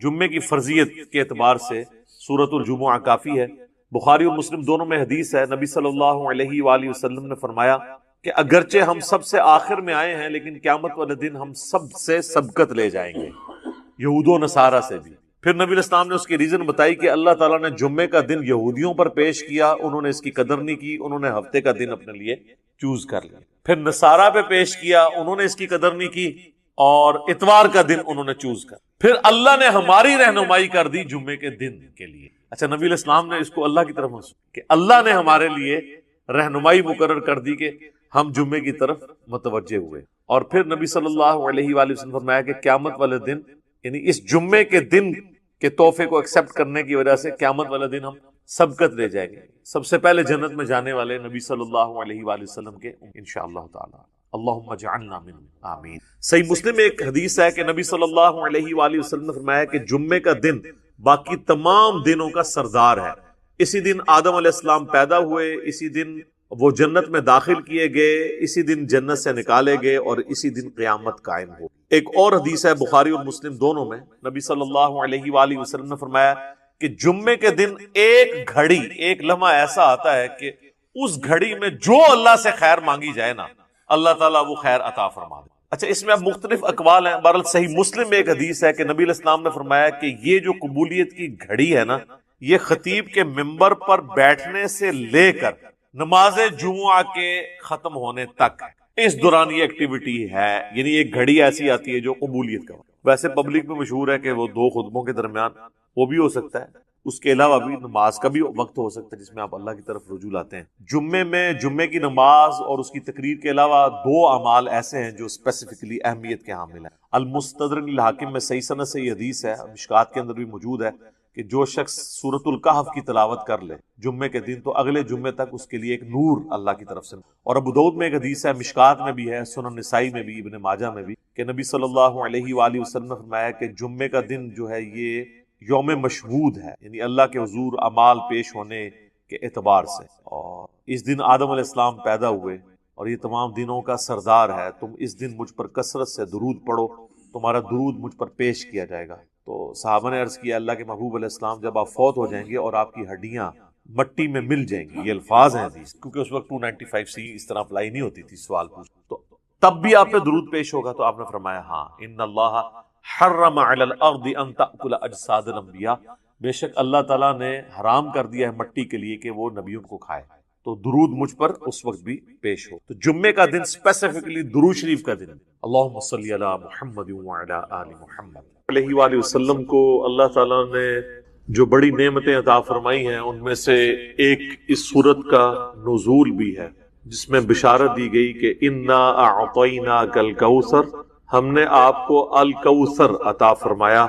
جمعے کی فرضیت کے اعتبار سے سورۃ الجمعہ کافی ہے۔ بخاری اور مسلم دونوں میں حدیث ہے، نبی صلی اللہ علیہ وآلہ وسلم نے فرمایا کہ اگرچہ ہم سب سے آخر میں آئے ہیں لیکن قیامت والے دن ہم سب سے سبقت لے جائیں گے، یہود و نصارہ سے بھی۔ پھر نبی علیہ السلام نے اس کی ریزن بتائی کہ اللہ تعالیٰ نے جمعے کا دن یہودیوں پر پیش کیا، انہوں نے اس کی قدر نہیں کی، انہوں نے ہفتے کا دن اپنے لیے چوز کر لیا۔ پھر نصارہ پہ پیش کیا، انہوں نے اس کی قدر نہیں کی اور اتوار کا دن انہوں نے چوز کر۔ پھر اللہ نے ہماری رہنمائی کر دی جمعے کے دن کے لیے۔ اچھا، نبی علیہ السلام نے اس کو اللہ کی طرف منسوب کہ اللہ نے ہمارے لیے رہنمائی مقرر کر دی کہ ہم جمعے کی طرف متوجہ ہوئے۔ اور پھر نبی صلی اللہ علیہ وآلہ وسلم فرمایا کہ قیامت والے دن، یعنی اس جمعے کے دن کے تحفے کو ایکسپٹ کرنے کی وجہ سے قیامت والے دن ہم سبقت لے جائیں گے، سب سے پہلے جنت میں جانے والے نبی صلی اللہ علیہ وآلہ وسلم کے انشاءاللہ تعالی۔ اللہم اجعلنا منہم، آمین۔ صحیح مسلم میں ایک حدیث ہے کہ نبی صلی اللہ علیہ وآلہ وسلم نے فرمایا کہ جمعے کا دن باقی تمام دنوں کا سردار ہے۔ اسی دن آدم علیہ السلام پیدا ہوئے، اسی دن وہ جنت میں داخل کیے گئے، اسی دن جنت سے نکالے گئے اور اسی دن قیامت قائم ہو۔ ایک اور حدیث ہے بخاری اور مسلم دونوں میں، نبی صلی اللہ علیہ وآلہ وسلم نے فرمایا کہ جمعے کے دن ایک گھڑی، ایک لمحہ ایسا آتا ہے کہ اس گھڑی میں جو اللہ سے خیر مانگی جائے نا، اللہ تعالیٰ وہ خیر عطا فرما دے۔ اچھا، اس میں اب مختلف اقوال ہیں، بہرحال صحیح مسلم میں ایک حدیث ہے کہ نبی علیہ السلام نے فرمایا کہ یہ جو قبولیت کی گھڑی ہے نا، یہ خطیب کے منبر پر بیٹھنے سے لے کر نماز جمعہ کے ختم ہونے تک اس دوران یہ ایکٹیویٹی ہے، یعنی ایک گھڑی ایسی آتی ہے جو قبولیت کا۔ ویسے پبلک میں مشہور ہے کہ وہ دو خطبوں کے درمیان وہ بھی ہو سکتا ہے، اس کے علاوہ بھی نماز کا بھی وقت ہو سکتا ہے جس میں آپ اللہ کی طرف رجوع لاتے ہیں۔ جمعے میں جمعے کی نماز اور اس کی تقریر کے علاوہ دو اعمال ایسے ہیں جو اسپیسیفکلی اہمیت کے حامل ہیں۔ المستدرک الحاکم میں صحیح سند سے یہ حدیث ہے، مشکات کے اندر بھی موجود ہے کہ جو شخص سورۃ الکہف کی تلاوت کر لے جمعے کے دن تو اگلے جمعے تک اس کے لیے ایک نور اللہ کی طرف سے۔ اور ابو داؤد میں ایک حدیث ہے، مشکات میں بھی ہے، سنن نسائی میں بھی، ابن ماجہ میں بھی، کہ نبی صلی اللہ علیہ وآلہ وسلم نے فرمایا کہ جمعے کا دن جو ہے یہ یوم مشہود ہے، یعنی اللہ کے حضور اعمال پیش ہونے کے اعتبار سے، اور اس دن آدم علیہ السلام پیدا ہوئے اور یہ تمام دنوں کا سردار ہے۔ تم اس دن مجھ پر کثرت سے درود پڑھو، تمہارا درود مجھ پر پیش کیا جائے گا۔ تو صحابہ نے عرض کیا، اللہ کے محبوب علیہ السلام جب آپ فوت ہو جائیں گے اور آپ کی ہڈیاں مٹی میں مل جائیں گی، یہ الفاظ ہیں حدیث، کیونکہ اس وقت 295C اس طرح اپلائی نہیں ہوتی تھی، سوال پوچھ، تو تب بھی آپ پہ درود پیش ہوگا؟ تو آپ نے فرمایا ہاں، ان اللہ حرم علی الارض ان تأکل اجساد الانبیاء، بے شک اللہ تعالیٰ نے حرام کر دیا ہے مٹی کے لیے کہ وہ نبیوں کو کھائے، تو درود مجھ پر اس وقت بھی پیش ہو۔ تو جمعے کا دن اسپیسیفکلی درود شریف کا دن، اللہم صلی علی محمد وعلی آل محمد علیہ وآلہ وسلم کو اللہ تعالیٰ نے جو بڑی نعمتیں عطا فرمائی ہیں ان میں سے ایک اس سورت کا نزول بھی ہے، جس میں بشارت دی گئی کہ انا اعطیناک الکوثر، ہم نے آپ کو الکوثر عطا فرمایا،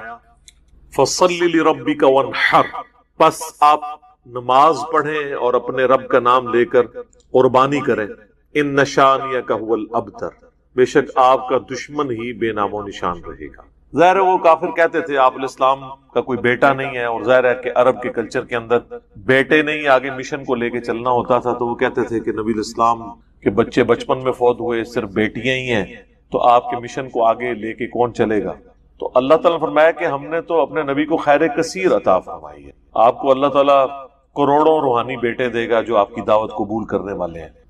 فصل لربک وانحر، پس آپ نماز پڑھیں اور اپنے رب کا نام لے کر قربانی کریں، ان شانیک هو الابتر، بے شک آپ کا دشمن ہی بے نام و نشان رہے گا۔ ظاہر ہے وہ کافر کہتے تھے آپ علیہ السلام کا کوئی بیٹا نہیں ہے، اور ظاہر ہے کہ عرب کے کلچر کے اندر بیٹے نہیں آگے مشن کو لے کے چلنا ہوتا تھا، تو وہ کہتے تھے کہ نبی علیہ السلام کے بچے بچپن میں فوت ہوئے، صرف بیٹیاں ہی ہیں، تو آپ کے مشن کو آگے لے کے کون چلے گا؟ تو اللہ تعالیٰ نے فرمایا کہ ہم نے تو اپنے نبی کو خیر کثیر عطا فرمائی ہے، آپ کو اللہ تعالیٰ کروڑوں روحانی بیٹے دے گا جو آپ کی دعوت قبول کرنے والے ہیں۔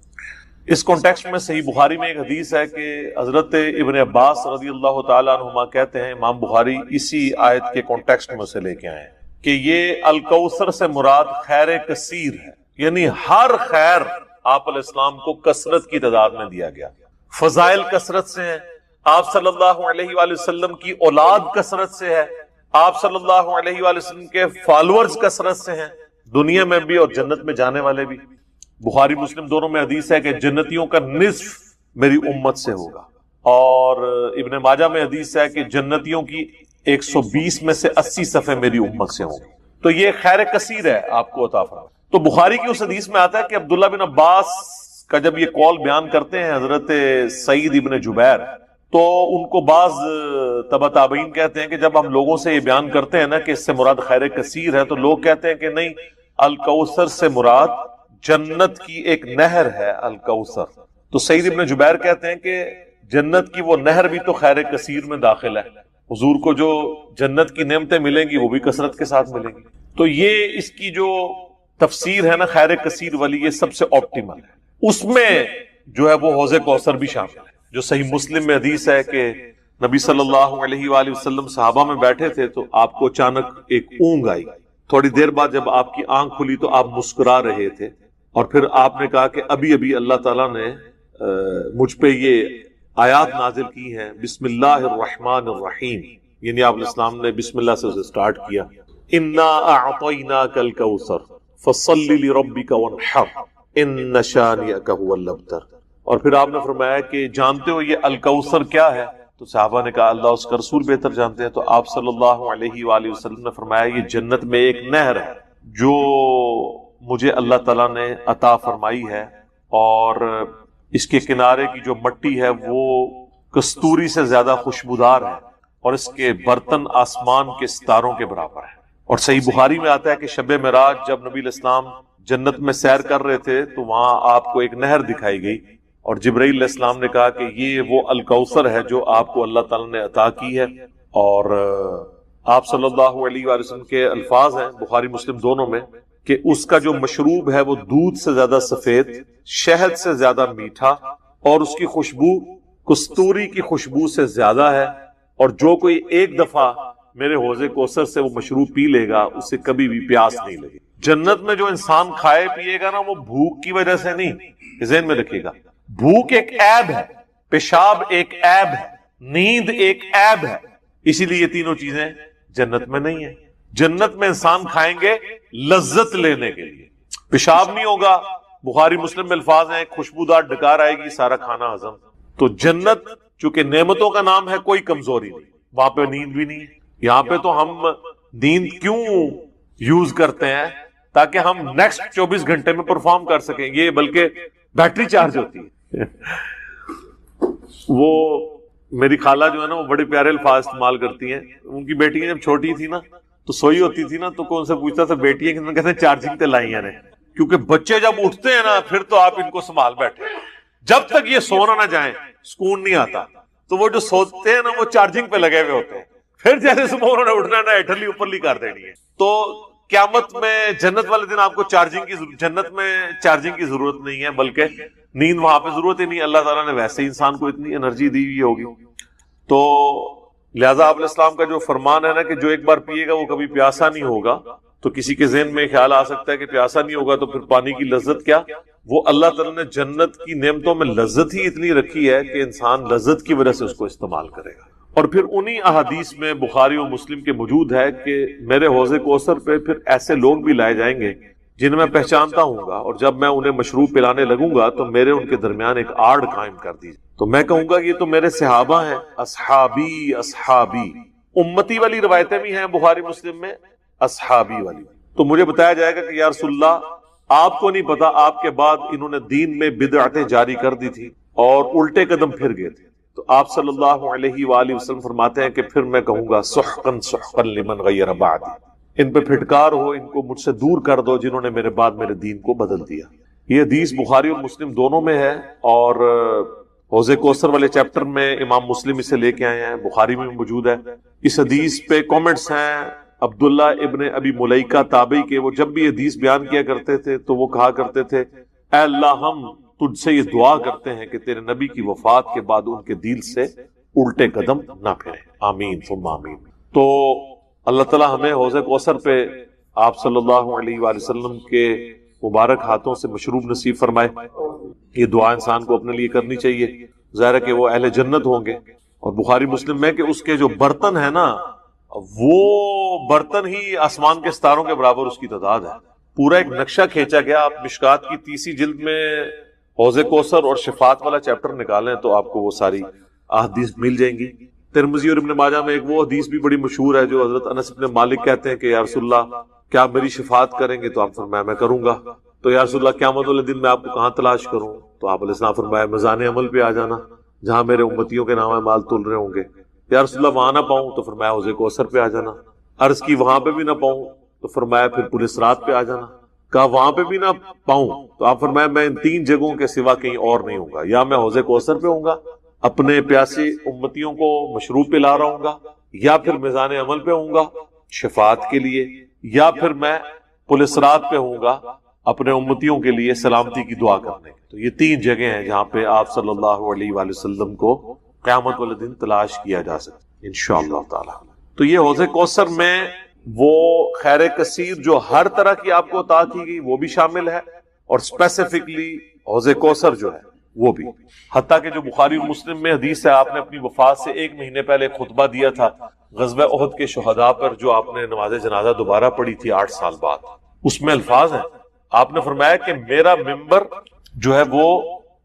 اس کانٹیکسٹ میں صحیح بخاری میں ایک حدیث ہے کہ حضرت ابن عباس رضی اللہ تعالیٰ عنہما کہتے ہیں، امام بخاری اسی آیت کے کانٹیکسٹ میں سے لے کے آئے ہیں کہ یہ الکوثر سے مراد خیر کثیر ہے، یعنی ہر خیر آپ علیہ السلام کو کثرت کی تعداد میں دیا گیا، فضائل کثرت سے ہیں، آپ صلی اللہ علیہ وآلہ وسلم کی اولاد کثرت سے ہے، آپ صلی اللہ علیہ وآلہ وسلم کے فالورز کثرت سے ہیں، دنیا میں بھی اور جنت میں جانے والے بھی۔ بخاری مسلم دونوں میں حدیث ہے کہ جنتیوں کا نصف میری امت سے ہوگا، اور ابن ماجہ میں حدیث ہے کہ جنتیوں کی 120 میں سے 80 صفحے میری امت سے ہوں گے۔ تو یہ خیر کثیر ہے آپ کو عطا فرمایا۔ تو بخاری کی اس حدیث میں آتا ہے کہ عبداللہ بن عباس کا جب یہ قول بیان کرتے ہیں حضرت سعید ابن جبیر، تو ان کو بعض تبع تابعین کہتے ہیں کہ جب ہم لوگوں سے یہ بیان کرتے ہیں نا کہ اس سے مراد خیر کثیر ہے، تو لوگ کہتے ہیں کہ نہیں، الکوثر سے مراد جنت کی ایک نہر ہے الکوثر۔ تو سعید ابن جبیر کہتے ہیں کہ جنت کی وہ نہر بھی تو خیر کثیر میں داخل ہے، حضور کو جو جنت کی نعمتیں ملیں گی وہ بھی کثرت کے ساتھ ملیں گی. تو یہ اس کی جو تفسیر ہے نا خیر کثیر والی، یہ سب سے آپٹیمل ہے. اس میں جو ہے وہ حوض کوثر بھی شامل ہے. جو صحیح مسلم میں حدیث ہے کہ نبی صلی اللہ علیہ وآلہ وسلم صحابہ میں بیٹھے تھے تو آپ کو اچانک ایک اونگ آئی. تھوڑی دیر بعد جب آپ کی آنکھ کھلی تو آپ مسکرا رہے تھے، اور پھر آپ نے کہا کہ ابھی ابھی اللہ تعالیٰ نے مجھ پہ یہ آیات نازل کی ہیں، بسم اللہ الرحمن الرحیم، یعنی آپ الاسلام نے بسم اللہ سے اسے سٹارٹ کیا. انا اعطیناک الکوثر فصل لربک وانحر ان شانئک هو الابتر. اور پھر آپ نے فرمایا کہ جانتے ہو یہ الکوثر کیا ہے؟ تو صحابہ نے کہا اللہ اس کا رسول بہتر جانتے ہیں. تو آپ صلی اللہ علیہ وآلہ وسلم نے فرمایا یہ جنت میں ایک نہر ہے جو مجھے اللہ تعالیٰ نے عطا فرمائی ہے، اور اس کے کنارے کی جو مٹی ہے وہ کستوری سے زیادہ خوشبودار ہے، اور اس کے برتن آسمان کے ستاروں کے برابر ہیں. اور صحیح بخاری میں آتا ہے کہ شب معراج جب نبی علیہ السلام جنت میں سیر کر رہے تھے تو وہاں آپ کو ایک نہر دکھائی گئی، اور جبرائیل علیہ السلام نے کہا کہ یہ وہ الکوثر ہے جو آپ کو اللہ تعالیٰ نے عطا کی ہے. اور آپ صلی اللہ علیہ وآلہ وسلم کے الفاظ ہیں بخاری مسلم دونوں میں کہ اس کا جو مشروب ہے وہ دودھ سے زیادہ سفید، شہد سے زیادہ میٹھا، اور اس کی خوشبو کستوری کی خوشبو سے زیادہ ہے، اور جو کوئی ایک دفعہ میرے حوض کوثر سے وہ مشروب پی لے گا اسے کبھی بھی پیاس نہیں لگے. جنت میں جو انسان کھائے پیے گا نا وہ بھوک کی وجہ سے نہیں، ذہن میں رکھیے گا. بھوک ایک عیب ہے، پیشاب ایک عیب ہے، نیند ایک عیب ہے، اسی لیے یہ تینوں چیزیں جنت میں نہیں ہیں. جنت میں انسان کھائیں گے لذت لینے کے لیے، پیشاب نہیں ہوگا. بخاری مسلم میں الفاظ ہیں خوشبودار ڈکار آئے گی، سارا کھانا ہضم. تو جنت چونکہ نعمتوں کا نام ہے، کوئی کمزوری نہیں، وہاں پہ نیند بھی نہیں ہے. یہاں پہ تو ہم نیند کیوں یوز کرتے ہیں؟ تاکہ ہم نیکسٹ 24 گھنٹے میں پرفارم کر سکیں. یہ بلکہ بیٹری چارج ہوتی ہے. وہ میری خالہ جو ہے نا وہ بڑے پیارے الفاظ استعمال کرتی ہیں. ان کی بیٹی جب چھوٹی تھی نا تو سوئی ہوتی تھی نا تو کون سے پوچھتا تھا بیٹی ہے کہ کہتے ہیں چارجنگ تے لائی ہیں، کیونکہ بچے جب اٹھتے ہیں نا پھر تو آپ ان کو سنبھال بیٹھے. جب تک یہ سونا نہ جائیں سکون نہیں آتا. تو وہ جو سوتے ہیں نا وہ چارجنگ پہ لگے ہوئے ہوتے ہیں، پھر جیسے صبح انہوں نے اٹھنا نا ایٹھلی اوپرلی کر دینی ہے. تو قیامت میں جنت والے دن آپ کو جنت میں چارجنگ کی ضرورت نہیں ہے، بلکہ نیند وہاں پہ ضرورت ہی نہیں. اللہ تعالیٰ نے ویسے ہی انسان کو اتنی انرجی دی ہوئی ہوگی. تو لہٰذا آپ علیہ السلام کا جو فرمان ہے نا کہ جو ایک بار پیے گا وہ کبھی پیاسا نہیں ہوگا. تو کسی کے ذہن میں خیال آ سکتا ہے کہ پیاسا نہیں ہوگا تو پھر پانی کی لذت کیا؟ وہ اللہ تعالیٰ نے جنت کی نعمتوں میں لذت ہی اتنی رکھی ہے کہ انسان لذت کی وجہ سے اس کو استعمال کرے گا. اور پھر انہی احادیث میں بخاری و مسلم کے موجود ہے کہ میرے حوض کوثر پہ پھر ایسے لوگ بھی لائے جائیں گے جنہیں میں پہچانتا ہوں گا، اور جب میں انہیں مشروب پلانے لگوں گا تو میرے ان کے درمیان ایک آڑ قائم کر دیجیے. تو میں کہوں گا یہ تو میرے صحابہ ہیں، اصحابی اصحابی. امتی والی روایتیں بھی ہیں بخاری مسلم میں، اصحابی والی. تو مجھے بتایا جائے گا کہ یا رسول اللہ آپ کو نہیں پتا آپ کے بعد انہوں نے دین میں بدعتیں جاری کر دی تھی اور الٹے قدم پھر گئے تھے. تو آپ صلی اللہ علیہ وآلہ وسلم فرماتے ہیں کہ پھر میں کہوں گا سحقا سحقا لمن غیر بعدی، ان پہ پھٹکار ہو، ان کو مجھ سے دور کر دو جنہوں نے میرے بعد میرے دین کو بدل دیا. یہ حدیث بخاری اور مسلم دونوں میں ہے، اور حوض کوثر والے چیپٹر میں امام مسلم اسے لے کے آئے ہیں، بخاری میں موجود ہے. اس حدیث پہ کامنٹس ہیں عبداللہ ابن ابی ملیکہ تابعی کے. وہ جب بھی حدیث بیان کیا کرتے تھے تو وہ کہا کرتے تھے اے اللہ ہم تجھ سے یہ دعا کرتے ہیں کہ تیرے نبی کی وفات کے بعد ان کے دل سے الٹے قدم نہ پھریں، آمین ثم آمین. تو اللہ تعالی ہمیں حوض کوثر پہ آپ صلی اللہ علیہ وآلہ وسلم کے مبارک ہاتھوں سے مشروب نصیب فرمائے. یہ دعا انسان کو اپنے لیے کرنی چاہیے. ظاہر ہے کہ وہ اہل جنت ہوں گے. اور بخاری مسلم میں کہ اس کے جو برتن ہیں نا وہ برتن ہی آسمان کے ستاروں کے برابر اس کی تعداد ہے. پورا ایک نقشہ کھینچا گیا. آپ مشکات کی 30 جلد میں حوض کوثر اور شفاعت والا چیپٹر نکالیں تو آپ کو وہ ساری احادیث مل جائیں گی. ترمذی اور ابن ماجہ میں ایک وہ حدیث بھی بڑی مشہور ہے جو حضرت انس بن مالک کہتے ہیں کہ یا رسول اللہ کیا آپ میری شفاعت کریں گے؟ تو آپ فرمایا میں کروں گا. تو یا رسول اللہ قیامت والے دن میں آپ کو کہاں تلاش کروں؟ تو آپ علیہ السلام فرمایا میزان عمل پہ آ جانا جہاں میرے امتیوں کے نام مال تول رہے ہوں گے. یا رسول اللہ وہاں نہ پاؤں تو فرمایا حوض کوثر پہ آ جانا. عرض کی وہاں پہ بھی نہ پاؤں تو فرمایا پھر پورے صراط پہ آ جانا. کہا وہاں پہ بھی نہ پاؤں تو آپ فرمایا میں ان 3 جگہوں کے سوا کہیں اور نہیں ہوں گا. یا میں حوض کوثر پہ ہوں گا اپنے پیاسے امتیوں کو مشروب پلا رہا ہوں گا، یا پھر میزان عمل پہ ہوں گا شفاعت کے لیے، یا پھر میں پولیس رات پہ ہوں گا اپنے امتیوں کے لیے سلامتی کی دعا کرنے۔ تو یہ تین جگہ ہیں جہاں پہ آپ صلی اللہ علیہ وآلہ وسلم کو قیامت والے دن تلاش کیا جا سکتا انشاءاللہ تعالی۔ تو یہ حوض کوثر میں وہ خیر کثیر جو ہر طرح کی آپ کو عطا کی گئی وہ بھی شامل ہے، اور اسپیسیفکلی حوض کوثر جو ہے وہ بھی، حتیٰ کہ جو بخاری اور مسلم میں حدیث ہے، آپ نے اپنی وفات سے 1 مہینے پہلے خطبہ دیا تھا غزوہ احد کے شہداء پر، جو آپ نے نماز جنازہ دوبارہ پڑھی تھی 8 سال بعد، اس میں الفاظ ہیں، آپ نے فرمایا کہ میرا ممبر جو ہے وہ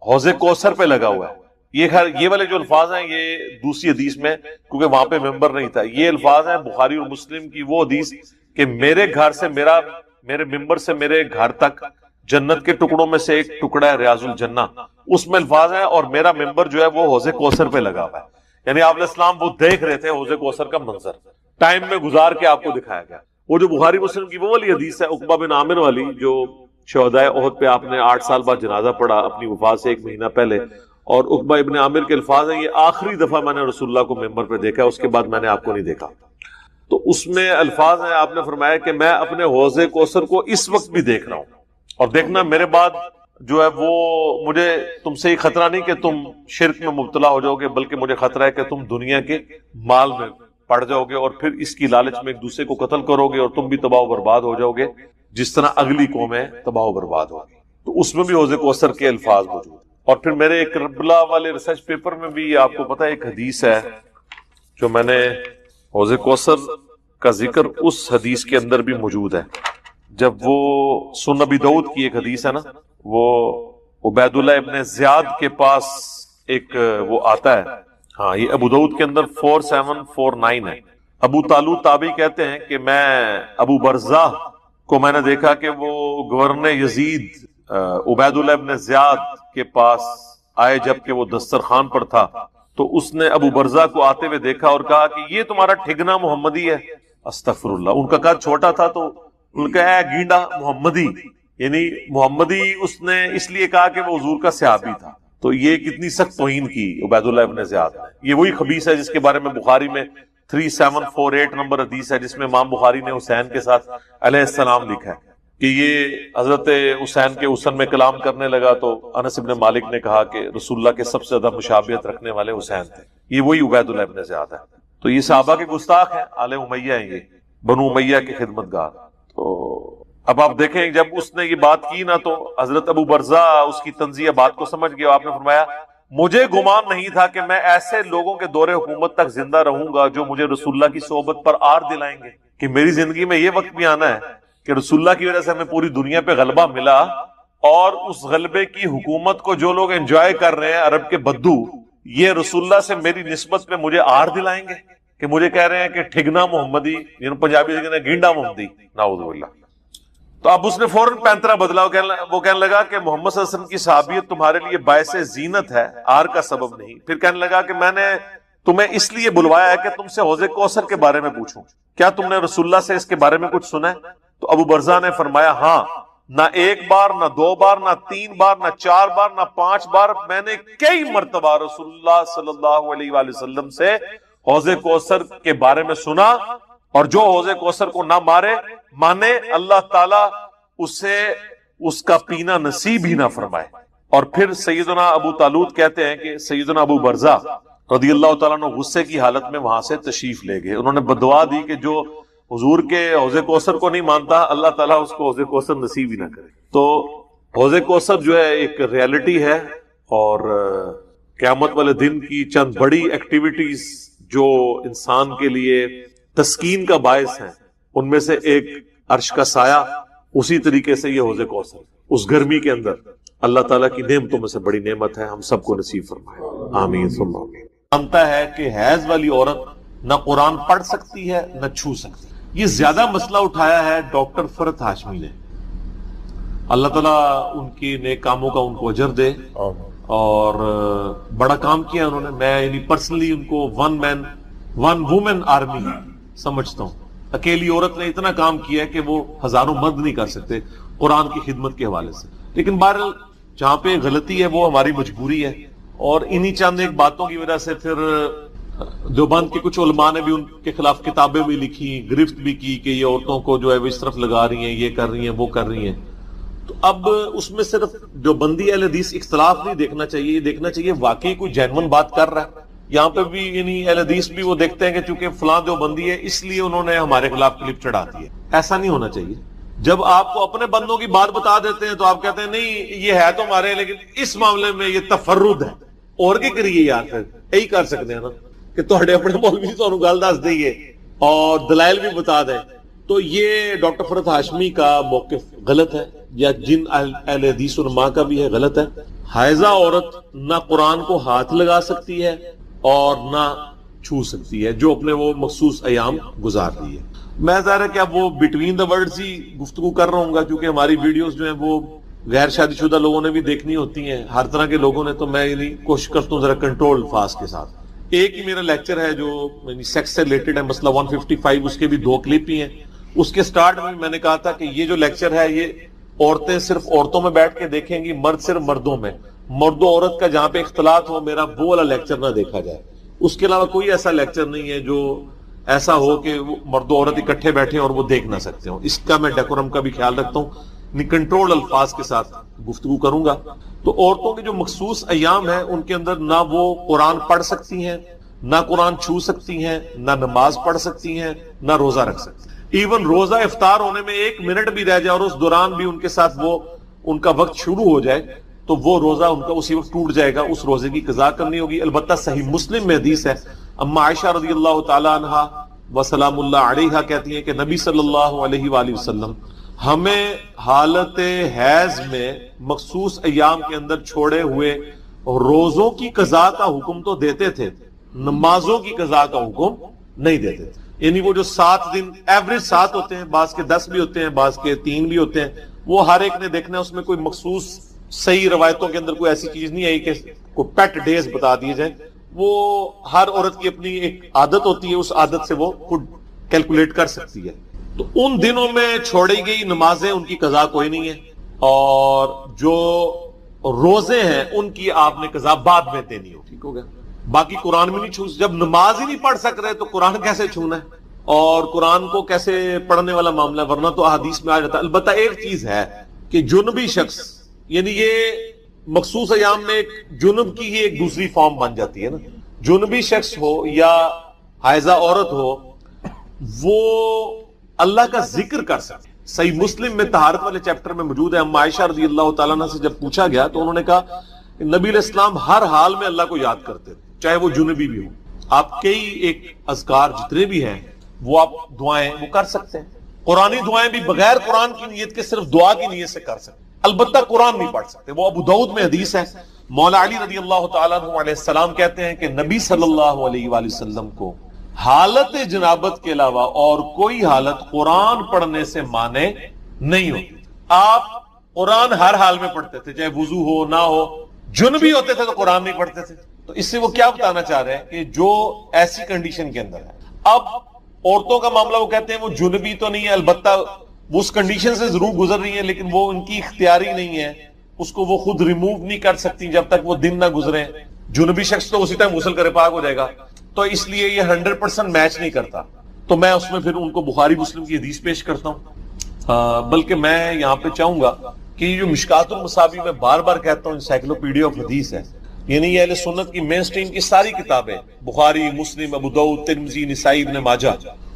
حوض کوثر پہ لگا ہوا ہے۔ یہ والے جو الفاظ ہیں یہ دوسری حدیث میں، کیونکہ وہاں پہ ممبر نہیں تھا، یہ الفاظ ہیں بخاری اور مسلم کی وہ حدیث کہ میرے گھر سے میرے ممبر سے میرے گھر تک جنت کے ٹکڑوں میں سے ایک ٹکڑا ہے ریاض الجنہ، اس میں الفاظ ہیں اور میرا ممبر جو ہے وہ حوض کوثر پہ لگا ہوا ہے۔ یعنی آپ علیہ السلام وہ دیکھ رہے تھے حوض کوثر کا منظر، ٹائم میں گزار کے آپ کو دکھایا گیا۔ وہ جو بخاری مسلم کی وہ والی حدیث ہے عقبہ بن عامر والی، جو شہداء احد پہ آپ نے 8 سال بعد جنازہ پڑھا اپنی وفات سے 1 مہینہ پہلے، اور عقبہ ابن عامر کے الفاظ ہیں یہ آخری دفعہ میں نے رسول اللہ کو ممبر پہ دیکھا، اس کے بعد میں نے آپ کو نہیں دیکھا۔ تو اس میں الفاظ ہیں، آپ نے فرمایا کہ میں اپنے حوض کوثر کو اس وقت بھی دیکھ رہا ہوں، اور دیکھنا میرے بعد جو ہے وہ مجھے تم سے ہی خطرہ نہیں کہ تم شرک میں مبتلا ہو جاؤ گے، بلکہ مجھے خطرہ ہے کہ تم دنیا کے مال میں پڑ جاؤ گے اور پھر اس کی لالچ میں ایک دوسرے کو قتل کرو گے اور تم بھی تباہ و برباد ہو جاؤ گے جس طرح اگلی قومیں تباہ و برباد ہوگی۔ تو اس میں بھی حوض کوثر کے الفاظ موجود ہیں۔ اور پھر میرے ایک کربلا والے ریسرچ پیپر میں بھی آپ کو پتہ ہے ایک حدیث ہے جو میں نے حوض کوثر کا ذکر اس حدیث کے اندر بھی موجود ہے، جب وہ سنن ابی داؤد کی ایک حدیث ہے نا، وہ عبید اللہ ابن زیاد کے پاس ایک وہ آتا ہے، ہاں یہ ابو داؤد کے اندر 4749 ہے۔ ابو طالوت تابعی کہتے ہیں کہ میں ابو برزہ کو میں نے دیکھا کہ وہ گورنر یزید عبید اللہ ابن زیاد کے پاس آئے جبکہ وہ دسترخوان پر تھا، تو اس نے ابو برزہ کو آتے ہوئے دیکھا اور کہا کہ یہ تمہارا ٹھگنا محمدی ہے۔ استغفر اللہ، ان کا قد چھوٹا تھا تو ان کا ہے گینڈا محمدی، یعنی محمدی اس نے اس لیے کہا کہ وہ حضور کا صحابی تھا۔ تو یہ کتنی سخت توہین کی عبید اللہ ابن زیاد نے۔ یہ وہی خبیث ہے جس کے بارے میں بخاری میں 3748 نمبر حدیث ہے، جس میں امام بخاری نے حسین کے ساتھ علیہ السلام لکھا ہے کہ یہ حضرت حسین کے حسن میں کلام کرنے لگا تو انس ابن مالک نے کہا کہ رسول اللہ کے سب سے زیادہ مشابہت رکھنے والے حسین تھے۔ یہ وہی عبید اللہ ابن زیاد ہے۔ تو یہ صحابہ کے گستاخ ہیں، آل امیہ ہیں، یہ بنو امیہ کے خدمتگار۔ تو اب آپ دیکھیں جب اس نے یہ بات کی نا تو حضرت ابو برزہ اس کی تنزیہ بات کو سمجھ گیا، آپ نے فرمایا مجھے گمان نہیں تھا کہ میں ایسے لوگوں کے دور حکومت تک زندہ رہوں گا جو مجھے رسول اللہ کی صحبت پر آر دلائیں گے، کہ میری زندگی میں یہ وقت بھی آنا ہے کہ رسول اللہ کی وجہ سے ہمیں پوری دنیا پہ غلبہ ملا، اور اس غلبے کی حکومت کو جو لوگ انجوائے کر رہے ہیں عرب کے بدو، یہ رسول اللہ سے میری نسبت پہ مجھے آر دلائیں گے، کہ مجھے کہہ رہے ہیں کہ ٹھگنا محمدی، یعنی پنجابی سے کہتے ہیں گینڈا محمدی، نعوذ باللہ۔ تو اب اس نے فوراً پینترا بدلا، وہ کہنے لگا کہ محمد صلی اللہ علیہ وسلم کی صحابیت تمہارے لیے باعث زینت ہے، آر کا سبب نہیں۔ پھر کہنے لگا کہ میں نے تمہیں اس لیے بلوایا ہے کہ تم سے حوض کوثر کے بارے میں پوچھوں، کیا تم نے رسول اللہ سے اس کے بارے میں کچھ سنا ہے؟ تو ابو برزہ نے فرمایا ہاں، نہ 1 بار، نہ 2 بار، نہ 3 بار، نہ 4 بار، نہ 5 بار، میں نے کئی مرتبہ رسول اللہ صلی اللہ علیہ وآلہ وسلم سے حوض کوثر کے بارے میں سنا، اور جو حوض کوثر کو نہ مانے اللہ تعالیٰ اسے اس کا پینا نصیب ہی نہ فرمائے۔ اور پھر سیدنا ابو طالوت کہتے ہیں کہ سیدنا ابو برزہ رضی اللہ تعالیٰ عنہ غصے کی حالت میں وہاں سے تشریف لے گئے، انہوں نے بدعا دی کہ جو حضور کے حوض کوثر کو نہیں مانتا اللہ تعالیٰ اس کو حوض کوثر نصیب ہی نہ کرے۔ تو حوض کوثر جو ہے ایک ریالٹی ہے، اور قیامت والے دن کی چند بڑی ایکٹیویٹیز جو انسان کے لیے تسکین کا باعث ہیں، ان میں سے ایک عرش کا سایہ، اسی طریقے سے یہ حوض کوثر اس گرمی کے اندر اللہ تعالیٰ کی نعمتوں میں سے بڑی نعمت ہے، ہم سب کو نصیب فرمائے، آمین ثم آمین۔ جانتا ہے کہ حیض والی عورت نہ قرآن پڑھ سکتی ہے نہ چھو سکتی۔ یہ زیادہ مسئلہ اٹھایا ہے ڈاکٹر فرحت ہاشمی نے، اللہ تعالیٰ ان کی نیک کاموں کا ان کو اجر دے، اور بڑا کام کیا انہوں نے۔ میں یعنی پرسنلی ان کو ون وومن آرمی سمجھتا ہوں۔ اکیلی عورت نے اتنا کام کیا ہے کہ وہ ہزاروں مرد نہیں کر سکتے قرآن کی خدمت کے حوالے سے۔ لیکن بہرحال جہاں پہ غلطی ہے وہ ہماری مجبوری ہے، اور انہی چند ایک باتوں کی وجہ سے پھر دیوبند کے کچھ علماء نے بھی ان کے خلاف کتابیں بھی لکھی، گرفت بھی کی کہ یہ عورتوں کو جو ہے وہ اس طرف لگا رہی ہیں، یہ کر رہی ہیں، وہ کر رہی ہیں. تو اب اس میں صرف دیوبندی اہل حدیث اختلاف نہیں دیکھنا چاہیے، یہ دیکھنا چاہیے واقعی کوئی جینون بات کر رہا ہے. یہاں پہ بھی یعنی اہل حدیث بھی وہ دیکھتے ہیں کہ چونکہ فلاں دیوبندی ہے اس لیے انہوں نے ہمارے خلاف کلپ چڑھا دی ہے. ایسا نہیں ہونا چاہیے. جب آپ کو اپنے بندوں کی بات بتا دیتے ہیں تو آپ کہتے ہیں نہیں یہ ہے تو ہمارے، لیکن اس معاملے میں یہ تفرد ہے. اور کی کریے یار، پھر یہی کر سکتے ہیں نا کہ تھوڑے اپنے مولوی تو گل دس دئیے اور دلائل بھی بتا دیں. تو یہ ڈاکٹر فرحت ہاشمی کا موقف غلط ہے، یا جن اہل حدیث علماء کا بھی ہے غلط ہے. حائضہ عورت نہ قرآن کو ہاتھ لگا سکتی ہے اور نہ چھو سکتی ہے، جو اپنے وہ مخصوص ایام گزار دی ہے. میں ظاہر ہے کہ اب وہ بٹوین دا ورڈز ہی گفتگو کر رہا ہوں گا، کیونکہ ہماری ویڈیوز جو ہیں وہ غیر شادی شدہ لوگوں نے بھی دیکھنی ہوتی ہیں، ہر طرح کے لوگوں نے. تو میں یعنی کوشش کرتا ہوں ذرا کنٹرول الفاظ کے ساتھ. ایک ہی میرا لیکچر ہے جو سیکس سے ریلیٹڈ ہے، مسئلہ 155، اس کے بھی 2 کلپ ہی ہیں. اس کے سٹارٹ میں میں نے کہا تھا کہ یہ جو لیکچر ہے یہ عورتیں صرف عورتوں میں بیٹھ کے دیکھیں گی، مرد صرف مردوں میں. مرد و عورت کا جہاں پہ اختلاط ہو میرا وہ والا لیکچر نہ دیکھا جائے. اس کے علاوہ کوئی ایسا لیکچر نہیں ہے جو ایسا ہو کہ مرد و عورت اکٹھے بیٹھے اور وہ دیکھ نہ سکتے ہوں. اس کا میں ڈیکورم کا بھی خیال رکھتا ہوں، کنٹرول الفاظ کے ساتھ گفتگو کروں گا. تو عورتوں کے جو مخصوص ایام ہیں ان کے اندر نہ وہ قرآن پڑھ سکتی ہیں، نہ قرآن چھو سکتی ہیں، نہ نماز پڑھ سکتی ہیں، نہ روزہ رکھ سکتی ہیں. ایون روزہ افطار ہونے میں 1 منٹ بھی رہ جائے اور اس دوران بھی ان کے ساتھ وہ ان کا وقت شروع ہو جائے تو وہ روزہ ان کا اسی وقت ٹوٹ جائے گا، اس روزے کی قضا کرنی ہوگی. البتہ صحیح مسلم میں حدیث ہے، اما عائشہ رضی اللہ تعالی عنہا وسلام اللہ علیہا کہتی ہیں کہ نبی صلی اللہ علیہ وآلہ وسلم ہمیں حالت حیض میں مخصوص ایام کے اندر چھوڑے ہوئے روزوں کی قضا کا حکم تو دیتے تھے، نمازوں کی قضا کا حکم نہیں دیتے تھے. یعنی وہ جو 7 دن ایوریج 7 ہوتے ہیں، بعض کے 10 بھی ہوتے ہیں، بعض کے 3 بھی ہوتے ہیں، وہ ہر ایک نے دیکھنا ہے. اس میں کوئی مخصوص صحیح روایتوں کے اندر کوئی ایسی چیز نہیں آئی کہ کوئی پیٹ ڈیز بتا دیے جائیں. وہ ہر عورت کی اپنی ایک عادت ہوتی ہے، اس عادت سے وہ خود کیلکولیٹ کر سکتی ہے. تو ان دنوں میں چھوڑی گئی نمازیں ان کی قضا کوئی نہیں ہے، اور جو روزے ہیں ان کی آپ نے قضا بعد میں دینی ہو. ٹھیک ہو گیا. باقی قرآن میں نہیں چھو، جب نماز ہی نہیں پڑھ سک رہے تو قرآن کیسے چھونا ہے اور قرآن کو کیسے پڑھنے والا معاملہ ہے، ورنہ تو احادیث میں آ جاتا ہے. البتہ ایک چیز ہے کہ جنبی شخص، یعنی یہ مخصوص ایام میں ایک جنب کی ہی ایک دوسری فارم بن جاتی ہے نا. جنبی شخص ہو یا حائضہ عورت ہو وہ اللہ کا ذکر کر سکتے. صحیح مسلم میں طہارت والے چیپٹر میں موجود ہے. اما عائشہ رضی اللہ تعالیٰ عنہ سے جب پوچھا گیا تو انہوں نے کہا کہ نبی علیہ السلام ہر حال میں اللہ کو یاد کرتے تھے، چاہے وہ جنبی بھی ہو. آپ کئی ایک اذکار جتنے بھی ہیں وہ آپ دعائیں وہ کر سکتے ہیں. قرآنی دعائیں بھی بغیر قرآن کی نیت کے صرف دعا کی نیت سے کر سکتے. البتہ قرآن نہیں پڑھ سکتے. وہ ابو داؤد میں حدیث ہے، مولا علی رضی اللہ تعالیٰ عنہ علیہ السلام کہتے ہیں کہ نبی صلی اللہ علیہ وآلہ وسلم کو حالت جنابت کے علاوہ اور کوئی حالت قرآن پڑھنے سے مانے نہیں ہوتی. آپ قرآن ہر حال میں پڑھتے تھے، چاہے وضو ہو نہ ہو. جنبی ہوتے تھے تو قرآن نہیں پڑھتے تھے. تو اس سے وہ کیا بتانا چاہ رہے ہیں کہ جو ایسی کنڈیشن کے اندر ہے. اب عورتوں کا معاملہ وہ کہتے ہیں وہ جنبی تو نہیں ہے، البتہ وہ اس کنڈیشن سے ضرور گزر رہی ہیں لیکن وہ ان کی اختیاری نہیں ہے، اس کو وہ خود ریموو نہیں کر سکتی جب تک وہ دن نہ گزرے. جنبی شخص تو اسی ٹائم غسل کرے پاک ہو جائے گا. تو اس لیے یہ 100% میچ نہیں کرتا. تو میں اس میں پھر ان کو بخاری مسلم کی حدیث پیش کرتا ہوں. بلکہ میں یہاں پہ چاہوں گا کہ یہ جو مشکات المصابیح میں بار بار کہتا ہوں انسائکلوپیڈیا آف حدیث ہے، یعنی یہ اہل سنت کی مین سٹریم کی ساری کتابیں، بخاری، مسلم، ابو داؤد، ترمذی، نسائی، ابن ماجہ،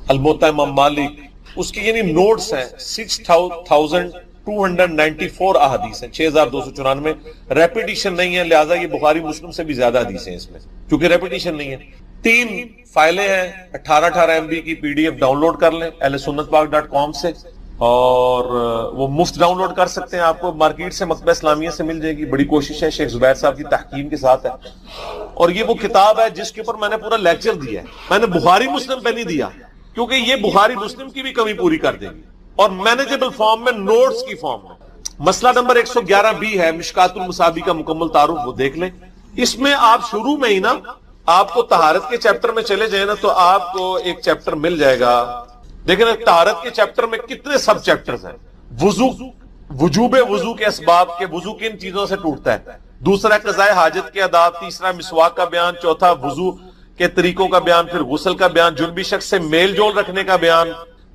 الموطا امام مالک، اس کی یعنی نوٹس ہیں 6294 احادیث ہیں، 6294. ریپیٹیشن نہیں ہے، لہٰذا یہ بخاری مسلم سے بھی زیادہ حدیث ہیں اس میں، کیونکہ ریپیٹیشن نہیں ہے. 3 فائلیں ہیں 18 MB کی PDF ڈاؤن لوڈ کر لیں ahlsunnatpak.com سے، اور وہ مفت ڈاؤن لوڈ کر سکتے ہیں. آپ کو مارکیٹ سے مکتبہ اسلامیہ سے مل جائے گی. بڑی کوشش ہے، شیخ زبیر صاحب کی تحکیم کے ساتھ ہے. اور یہ وہ کتاب ہے جس کے اوپر میں نے پورا لیکچر دیا ہے. میں نے بخاری مسلم پہ نہیں دیا کیونکہ یہ بخاری مسلم کی بھی کمی پوری کر دے گی، اور مینیجبل فارم میں، نوٹس کی فارم میں. مسئلہ نمبر 111B ہے مشکات المصابیح کا مکمل تعارف، وہ دیکھ لیں. اس میں آپ شروع میں ہی نا آپ کو طہارت کے چیپٹر میں چلے جائیں نا تو آپ کو ایک چیپٹر مل جائے گا. دیکھیں نا طہارت کے چیپٹر میں کتنے سب چیپٹرز ہیں. وضو، وجوب وضو کے اسباب، کے وضو کن چیزوں سے ٹوٹتا ہے. دوسرا قضاء حاجت کے آداب. تیسرا مسواک کا بیان. چوتھا وضو کے طریقوں کا بیان، پھر غسل کا بیان، جنبی شخص سے میل جول رکھنے کا بیان،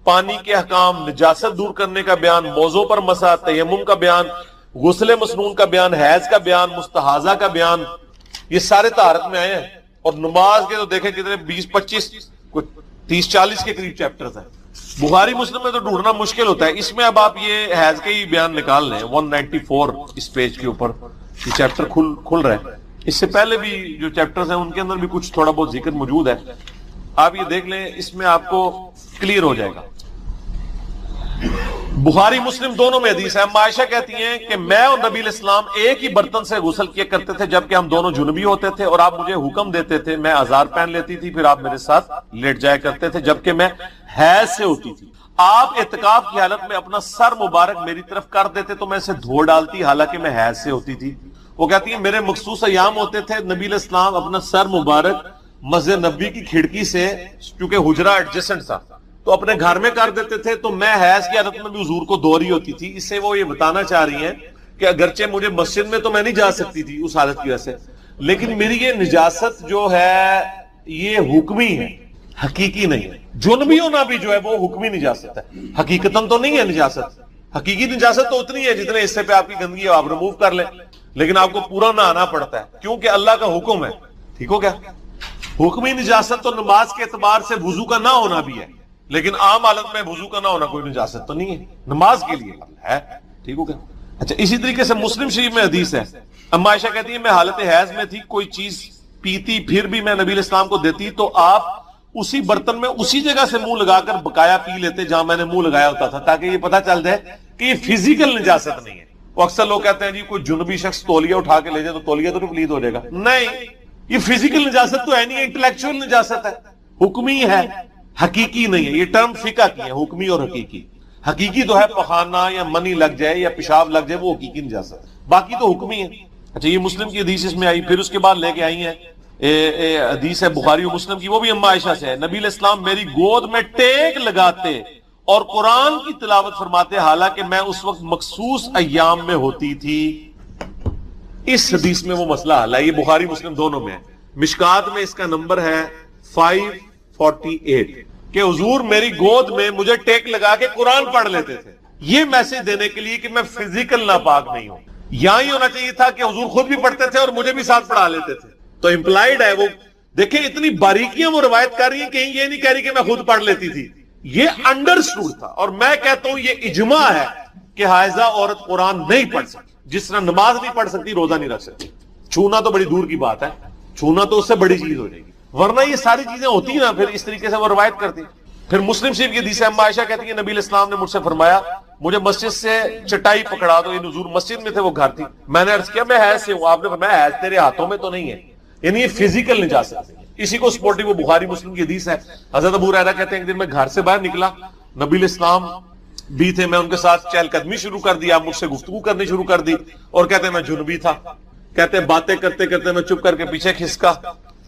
پانی کے احکام، نجاست دور کرنے کا بیان، موضوع پر مسح، تیمم کا بیان، غسل مسنون کا بیان، حیض کا بیان، مستحاضہ کا بیان، یہ سارے طہارت میں آئے ہیں. اور نماز کے تو دیکھیں کتنے 20-25 30-40 کے قریب چیپٹرز ہیں. بخاری مسلم میں تو ڈھونڈنا مشکل ہوتا ہے. اس میں اب آپ یہ حیض کے ہی بیان نکال لیں 194 اس پیج کے اوپر یہ چیپٹر کھل رہا ہے. اس سے پہلے بھی جو چیپٹرز ہیں ان کے اندر بھی کچھ تھوڑا بہت ذکر موجود ہے. آپ یہ دیکھ لیں, اس میں آپ کو کلیئر ہو جائے گا. بخاری مسلم دونوں میں حدیث ہے. عائشہ کہتی ہیں کہ میں اور نبی علیہ السلام ایک ہی برتن سے غسل کیا کرتے تھے جبکہ ہم دونوں جنبی ہوتے تھے, اور آپ مجھے حکم دیتے تھے, میں ازار پہن لیتی تھی, پھر آپ میرے ساتھ لیٹ جایا کرتے تھے جبکہ میں حیض سے ہوتی تھی. آپ اعتکاف کی حالت میں اپنا سر مبارک میری طرف کر دیتے تو میں اسے دھو ڈالتی حالانکہ میں حیض سے ہوتی تھی. وہ کہتی ہیں میرے مخصوص ایام ہوتے تھے, نبی علیہ السلام اپنا سر مبارک مسجد نبی کی کھڑکی سے, چونکہ حجرہ ایڈجسنٹ تھا, تو اپنے گھر میں کر دیتے تھے, تو میں حیض کی حالت میں بھی حضور کو دھو رہی ہوتی تھی. اس سے وہ یہ بتانا چاہ رہی ہیں کہ اگرچہ مجھے مسجد میں تو میں نہیں جا سکتی تھی اس حالت کی وجہ سے, لیکن میری یہ نجاست جو ہے یہ حکمی ہے, حقیقی نہیں ہے. جنبی ہونا بھی جو ہے وہ حکمی نجاست ہے, حقیقتاً تو نہیں ہے نجاست. حقیقی نجاست تو اتنی ہے جتنے حصے پہ آپ کی گندگی آپ ریموو کر لیں, لیکن آپ کو پورا نہ آنا پڑتا ہے کیونکہ اللہ کا حکم ہے. ٹھیک ہو گیا؟ حکمی نجاست تو نماز کے اعتبار سے وضو کا نہ ہونا بھی ہے, لیکن عام حالت میں وضو کا نہ ہونا کوئی نجاست تو نہیں ہے, نماز کے لیے ہے. ٹھیک ہو گیا؟ اچھا, اسی طریقے سے مسلم شریف میں حدیث ہے. اما عائشہ کہتی ہیں میں حالت حیض میں تھی, کوئی چیز پیتی پھر بھی میں نبی علیہ السلام کو دیتی تو آپ اسی برتن میں اسی جگہ سے منہ لگا کر بقایا پی لیتے جہاں میں نے منہ لگایا ہوتا تھا, تاکہ یہ پتہ چل جائے کہ یہ فزیکل نجاست نہیں ہے. وہ اکثر لوگ کہتے ہیں جی کوئی جنبی شخص تولیہ اٹھا کے لے جائے تو تولیہ تو نہیں پلید ہو جائے گا. نہیں, یہ فزیکل نجاست تو ہے نہیں, انٹلیکچوئل نجاست ہے, حکمی ہے, حقیقی نہیں ہے. یہ ٹرم فقہ کی ہے, حکمی اور حقیقی. حقیقی تو ہے پخانہ یا منی لگ جائے یا پیشاب لگ جائے, وہ حقیقی نجاست ہے, باقی تو حکمی ہے. اچھا, یہ مسلم کی حدیث اس میں آئی. پھر اس کے بعد لے کے آئی ہیں حدیث ہے بخاری و مسلم کی, وہ بھی اما عائشہ سے ہے. نبی علیہ السلام میری گود میں ٹیک لگاتے اور قرآن کی تلاوت فرماتے حالانکہ میں اس وقت مخصوص ایام میں ہوتی تھی. اس حدیث میں وہ مسئلہ حل ہے. یہ بخاری مسلم دونوں میں ہے. مشکات میں اس کا نمبر ہے 548 کہ حضور میری گود میں مجھے ٹیک لگا کے قرآن پڑھ لیتے تھے, یہ میسج دینے کے لیے کہ میں فزیکل ناپاک نہیں ہوں. یہاں ہی ہونا چاہیے تھا کہ حضور خود بھی پڑھتے تھے اور مجھے بھی ساتھ پڑھا لیتے تھے. تو امپلائڈ ہے وہ. دیکھیں اتنی باریکیاں وہ روایت کر رہی ہیں, کہیں یہ نہیں کہہ رہی کہ میں خود پڑھ لیتی تھی, یہ انڈرسٹوڈ تھا. اور میں کہتا ہوں یہ اجماع ہے کہ حائضہ عورت قرآن نہیں پڑھ سکتی, جس طرح نماز نہیں پڑھ سکتی, روزہ نہیں رکھ سکتی. چھونا تو بڑی دور کی بات ہے, چھونا تو اس سے بڑی چیز ہو جائے گی, ورنہ یہ ساری چیزیں ہوتی ہیں نا, پھر اس طریقے سے وہ روایت کرتی. پھر مسلم شریف کی حدیث ہے, اما عائشہ کہتی ہیں نبی علیہ السلام نے مجھ سے فرمایا مجھے مسجد سے چٹائی پکڑا دو. یہ حضور مسجد میں تھے, وہ گھر تھی. میں نے عرض کیا میں حیض سے ہوں. آپ نے فرمایا حیض تیرے ہاتھوں میں تو نہیں ہے, یعنی یہ فزیکل نجاست ہے. اسی کو سپورٹنگ وہ بخاری مسلم کی حدیث ہے. حضرت ابو ہریرہ کہتے ہیں ایک دن میں گھر سے باہر نکلا, نبی علیہ السلام بھی تھے, میں ان کے ساتھ چہل قدمی شروع کر دی, آپ مجھ سے گفتگو کرنی شروع کر دی, اور کہتے ہیں میں جنبی تھا. کہتے ہیں باتیں کرتے کرتے میں چپ کر کے پیچھے کھسکا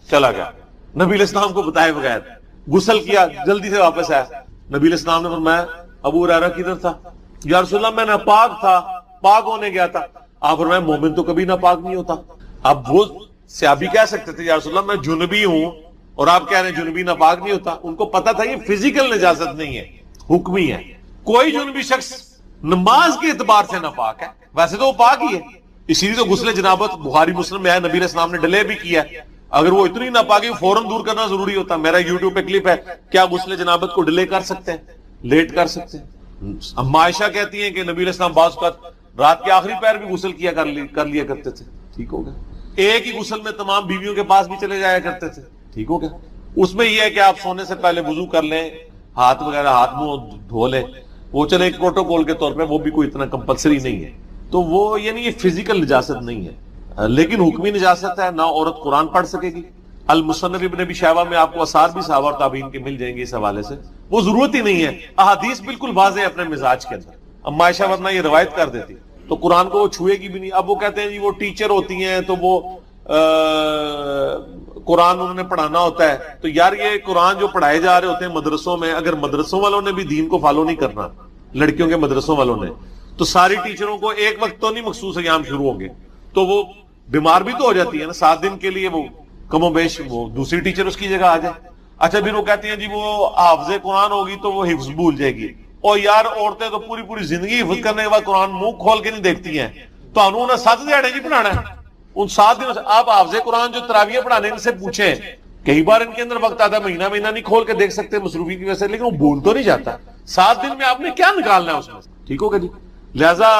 چلا گیا, نبی علیہ السلام کو بتائے بغیر. غسل کیا, جلدی سے واپس آیا. نبی علیہ السلام نے فرمایا ابو ہریرہ کدھر تھا؟ یا رسول اللہ میں ناپاک تھا, پاک ہونے گیا تھا. آپ فرمایا مومن تو کبھی ناپاک نہیں ہوتا. اب وہ صحابی کہہ سکتے تھے یا رسول اللہ میں جنبی ہوں, اور آپ کہہ رہے ہیں جنبی ناپاک نہیں ہوتا. ان کو پتا تھا یہ فزیکل نجاست نہیں ہے, حکمی ہے. کوئی جنبی شخص نماز کے اعتبار سے ناپاک ہے, ویسے تو وہ پاک ہی ہے. اسی لیے تو غسل جنابت بخاری مسلم میں ہے, نبی علیہ السلام نے ڈیلے بھی کیا. اگر وہ اتنی ناپاکی فوراً دور کرنا ضروری ہوتا. میرا یوٹیوب پہ کلپ ہے, کیا غسل جنابت کو ڈیلے کر سکتے ہیں, لیٹ کر سکتے ہیں. اما عائشہ کہتی ہیں کہ نبی علیہ السلام بعض اوقات رات کے آخری پہر بھی غسل کیا کر لیا کرتے تھے. ٹھیک ہو گیا؟ ایک ہی غسل میں تمام بیویوں کے پاس بھی چلے جایا کرتے تھے. ٹھیک ہو گیا؟ اس میں یہ ہے کہ آپ سونے سے پہلے وضو کر لیں, ہاتھ وغیرہ ہاتھ منہ دھو لیں, وہ چلے ایک پروٹوکول کے طور پہ, وہ بھی کوئی اتنا کمپلسری نہیں ہے. تو وہ یعنی یہ فزیکل نجاست نہیں ہے, لیکن حکمی نجاست ہے. نہ عورت قرآن پڑھ سکے گی. المصنف ابن ابی شیبہ میں آپ کو آثار بھی صحابہ اور تابعین کے مل جائیں گے اس حوالے سے. وہ ضرورت ہی نہیں ہے, احادیث بالکل واضح ہے اپنے مزاج کے اندر. اما عائشہ ورنہ یہ روایت کر دیتی تو قرآن کو وہ چھوئے گی بھی نہیں. اب وہ کہتے ہیں جی وہ ٹیچر ہوتی ہیں تو وہ قرآن انہوں نے پڑھانا ہوتا ہے. تو یار یہ قرآن جو پڑھائے جا رہے ہوتے ہیں مدرسوں میں, اگر مدرسوں والوں نے بھی دین کو فالو نہیں کرنا, لڑکیوں کے مدرسوں والوں نے, تو ساری ٹیچروں کو ایک وقت تو نہیں مخصوص ایام شروع ہوں گے, تو وہ بیمار بھی تو ہو جاتی ہے نا. 7 دن کے لیے وہ کم و بیش وہ دوسری ٹیچر اس کی جگہ آ جائے. اچھا پھر وہ کہتے ہیں جی وہ حافظ قرآن ہوگی تو وہ حفظ بھول جائے گی. اور یار عورتیں تو پوری پوری زندگی حفظ کرنے کے بعد قرآن منہ کھول کے نہیں دیکھتی ہیں. تو انہوں نے 7 دیہڑے جی پڑھانا ہے. ان 7 دنوں سے آپ حافظ قرآن جو تراویح پڑھانے ان سے پوچھیں, کئی بار ان کے اندر وقت آتا ہے مہینہ نہیں کھول کے دیکھ سکتے مصروفی کی وجہ سے, لیکن وہ بول تو نہیں جاتا. 7 دن میں آپ نے کیا نکالنا ہے اس میں, ٹھیک ہوگا جی. لہذا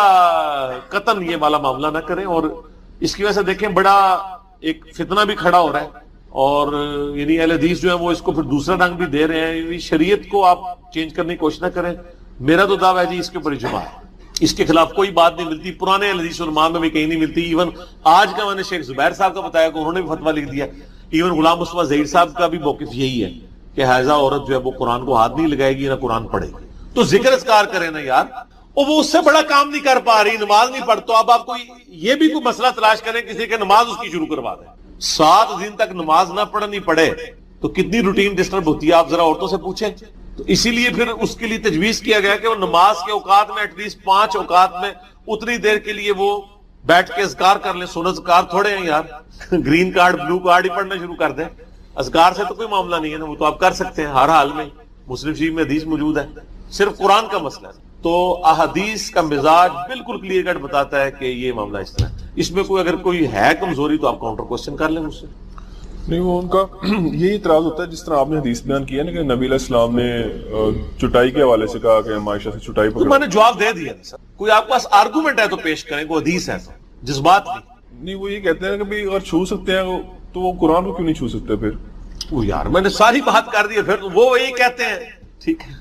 قطعاً یہ والا معاملہ نہ کریں. اور اس کی وجہ سے دیکھیں بڑا ایک فتنہ بھی کھڑا ہو رہا ہے, اور یعنی اہل حدیث جو ہے وہ اس کو پھر دوسرا رنگ بھی دے رہے ہیں. یعنی شریعت کو آپ چینج کرنے کی کوشش نہ کریں. میرا تو دعویٰ ہے جی اس کے اوپر اجماع ہے, اس کے خلاف کوئی بات نہیں ملتی. پرانے اہل حدیث علماء میں بھی کہیں نہیں ملتی. ایون آج کا میں نے شیخ زبیر صاحب کا بتایا کہ انہوں نے بھی فتویٰ لکھ دیا. ایون غلام مصطفیٰ ظہیر صاحب کا بھی موقف یہی ہے کہ حائضہ عورت جو ہے وہ قرآن کو ہاتھ نہیں لگائے گی نہ قرآن پڑھے گی. تو ذکر اذکار کریں نا یار, اور وہ اس سے بڑا کام نہیں کر پا رہی, نماز نہیں پڑھ. تو اب آپ کو یہ بھی کوئی مسئلہ تلاش کریں کسی کے نماز اس کی شروع کروا دیں. 7 دن تک نماز نہ پڑھنی پڑے تو کتنی روٹین ڈسٹرب ہوتی ہے, آپ ذرا عورتوں سے پوچھیں. تو اسی لیے پھر اس کے لیے تجویز کیا گیا کہ وہ نماز کے اوقات میں ایٹ لیسٹ 5 اوقات میں اتنی دیر کے لیے وہ بیٹھ کے اذکار کر لیں. سنت اذکار تھوڑے ہیں یار, گرین کارڈ بلو کارڈ ہی پڑھنا شروع کر دیں. اذکار سے تو کوئی معاملہ نہیں ہے نا, وہ تو آپ کر سکتے ہیں ہر حال میں. مسلم شریف میں حدیث موجود ہے, صرف قرآن کا مسئلہ ہے. تو احادیث کا مزاج بالکل کلیئر کٹ بتاتا ہے کہ یہ معاملہ اس طرح. اس میں کوئی اگر کوئی ہے کمزوری تو آپ کاؤنٹر کوشچن کر لیں مجھ سے. نہیں, وہ ان کا یہی اعتراض ہوتا ہے جس طرح آپ نے حدیث بیان کیا نا کہ نبی علیہ السلام نے چٹائی کے حوالے سے کہا کہ عائشہ سے چٹائی پکڑ. میں نے جواب دے دیا سر, کوئی آپ کے پاس آرگومنٹ ہے تو پیش کریں, کوئی حدیث ہے تو جذبات نہیں. وہ یہ کہتے ہیں کہ بھئی اگر چھو سکتے ہیں تو وہ قرآن کو کیوں نہیں چھو سکتے پھر. وہ یار میں نے ساری بات کر دی, پھر وہ یہی کہتے ہیں. ٹھیک ہے,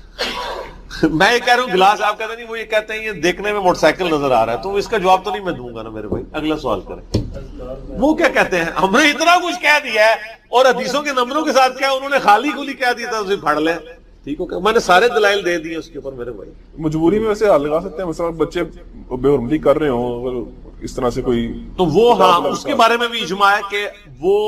میں یہ کہہ رہا ہوں گلاس, آپ کہتے ہیں وہ یہ کہتے ہیں یہ دیکھنے میں موٹر سائیکل نظر آ رہا ہے. تو اس کا جواب تو نہیں میں دوں گا نا میرے بھائی, اگلا سوال کریں. وہ کیا کہتے ہیں ہم نے اتنا کچھ کہہ دیا ہے اور حدیثوں کے نمبروں کے ساتھ کیا انہوں نے خالی کھلی کہہ دیا تھا اسے پڑھ لیں. ٹھیک ہو, میں نے سارے دلائل دے دیے اس کے اوپر میرے بھائی. مجبوری میں ویسے حل لگا سکتے ہیں, مثلا بچے بے حرمتی کر رہے ہوں اگر اس طرح سے کوئی, تو وہ ہاں اس کے بارے میں بھی اجماع ہے کہ وہ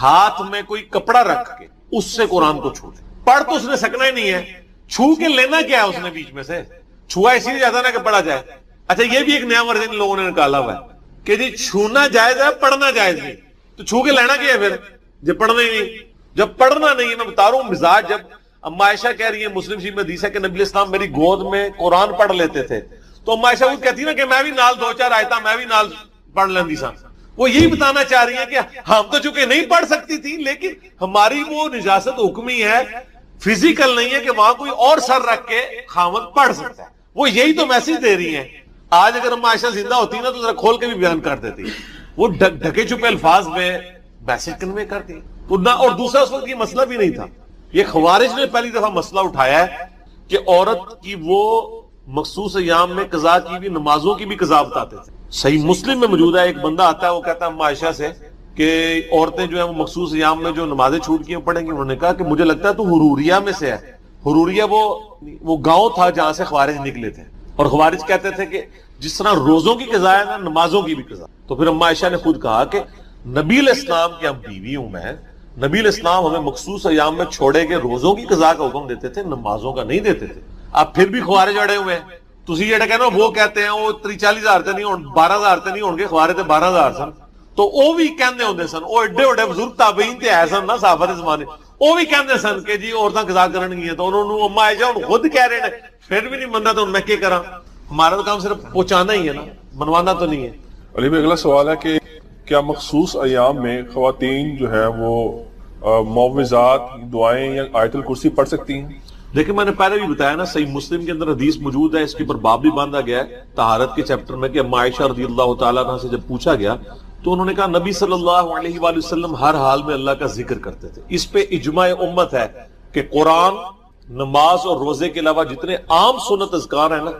ہاتھ میں کوئی کپڑا رکھ کے اس سے قرآن کو چھو دے. پڑھ تو اس نے سکنا ہی نہیں ہے, چھو کے لینا کیا ہے اس نے بیچ میں سے. چھوا اسی لیے جاتا نا کہ پڑھا جائے. اچھا یہ بھی ایک نیا ورژن لوگوں نے نکالا ہوا ہے کہ جی چھونا جائز ہے پڑھنا جائز نہیں. تو چھو کے لینا کیا ہے پھر جب پڑھنا ہی نہیں. جب پڑھنا نہیں ہے, میں بتا رہا ہوں مزاج. جب اما عائشہ کہہ رہی ہے مسلم شریف میں حدیث ہے کہ نبی علیہ السلام میری گود میں قرآن پڑھ لیتے تھے, تو اما عائشہ وہ کہتی نا کہ میں بھی نال 2-4 آیتاں میں بھی نال پڑھ لیندی سا. وہ یہی بتانا چاہ رہی ہیں کہ ہم تو چونکہ نہیں پڑھ سکتی تھی لیکن ہماری وہ نجاست حکمی ہے, فزیکل نہیں ہے کہ وہاں کوئی اور سر رکھ کے خامد پڑھ سکتا ہے. وہ یہی تو میسج دے رہی ہیں. آج اگر اما عائشہ زندہ ہوتی نا تو ذرا کھول کے بھی بیان کر دیتی. وہ ڈھکے چھپے الفاظ میں میسج کنوے کرتی. اور دوسرا اس وقت یہ مسئلہ بھی نہیں تھا, یہ خوارج نے پہلی دفعہ مسئلہ اٹھایا ہے کہ عورت کی وہ مخصوص ایام میں قضا کی بھی, نمازوں کی بھی قضا بتاتے تھے. صحیح مسلم میں موجود ہے, ایک بندہ آتا ہے وہ کہتا ہے اما عائشہ سے کہ عورتیں جو ہیں وہ مخصوص ایام میں جو نمازیں چھوٹ کی پڑھیں گی. انہوں نے کہا کہ مجھے لگتا ہے تو حروریہ میں سے ہے. حروریہ وہ گاؤں تھا جہاں سے خوارج نکلے تھے, اور خوارج کہتے تھے کہ جس طرح روزوں کی قضا ہے نا نمازوں کی بھی قضا. تو پھر اما عائشہ نے خود کہا کہ نبی علیہ السلام کی ہم بیوی ہوں میں, نبی علیہ السلام ہمیں مخصوص ایام میں چھوڑے کے روزوں کی قضا کا حکم دیتے تھے, نمازوں کا نہیں دیتے تھے. اب پھر بھی خوارج اڑے ہوئے ہیں. تسی یہ کہنا وہ کہتے ہیں وہ 40,000 تے نہیں 12,000 تے نہیں ہون گے, خوارے تے 12,000 سن. تو وہ بھی کہندے ہوندے سن, وہ ایڈے ایڈے بزرگ تابعین تے ہے سن نا صحابہ دے زمانے, وہ بھی کہندے سن کہ جی عورتاں قضا کرن گیاں. تو انہوں نے اما عائشہ خود کہہ رہے ہیں پھر بھی نہیں مننا, تو میں کیا کراں. ہمارا تو کام صرف پہنچانا ہی ہے نا, منوانا تو نہیں ہے. علی بھائی اگلا سوال ہے کہ کیا مخصوص ایام میں خواتین جو ہے وہ معوذات, دعائیں یا آیت الکرسی پڑھ سکتی ہیں؟ لیکن میں نے پہلے بھی بتایا نا, صحیح مسلم کے اندر حدیث موجود ہے, اس کے اوپر باب بھی باندھا گیا ہے طہارت کے چیپٹر میں, کہ اما عائشہ رضی اللہ تعالیٰ عنہ سے جب پوچھا گیا تو انہوں نے کہا نبی صلی اللہ علیہ وآلہ وسلم ہر حال میں اللہ کا ذکر کرتے تھے. اس پہ اجماع امت ہے کہ قرآن, نماز اور روزے کے علاوہ جتنے عام سنت اذکار ہیں نا,